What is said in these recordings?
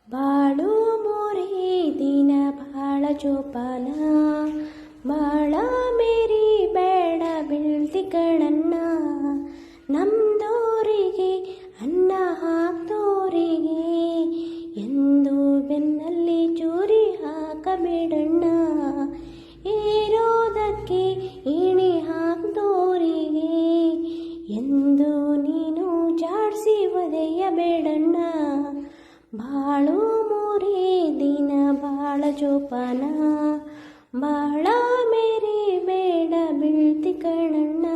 ಬಾಳು ಮೂರೇ ದಿನ ಬಾಳ ಜೋಪಾನ, ಬಾಳ ಮೇರಿ ಬೇಡ ಬೀಳ್ತಿ ಕಣಣ್ಣ. ನಮ್ದೋರಿಗೆ ಅನ್ನ ಹಾಕ್ದೋರಿಗೆ ಎಂದು ಬೆನ್ನಲ್ಲಿ ಚೂರಿ ಹಾಕಬೇಡಣ್ಣ. ಏರೋದಕ್ಕೆ ಏಣಿ ಹಾಕ್ದೋರಿಗೆ ಎಂದು ನೀನು ಜಾಡ್ಸಿ ಒದೆಯಬೇಡಣ್ಣ. ಬಾಳು ಮೂರೇ ದಿನ ಬಾಳ ಜೋಪಾನ, ಬಾಳ ಮೇರಿ ಬೇಡ ಬೀಳ್ತಿ ಕಣಣ್ಣ.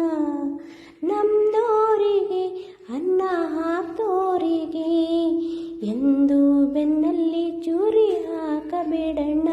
ನಮ್ದೋರಿಗೆ ಅನ್ನ ಹಾಕ್ದೋರಿಗೆ ಎಂದು ಬೆನ್ನಲ್ಲಿ ಚೂರಿ ಹಾಕಬೇಡಣ್ಣ.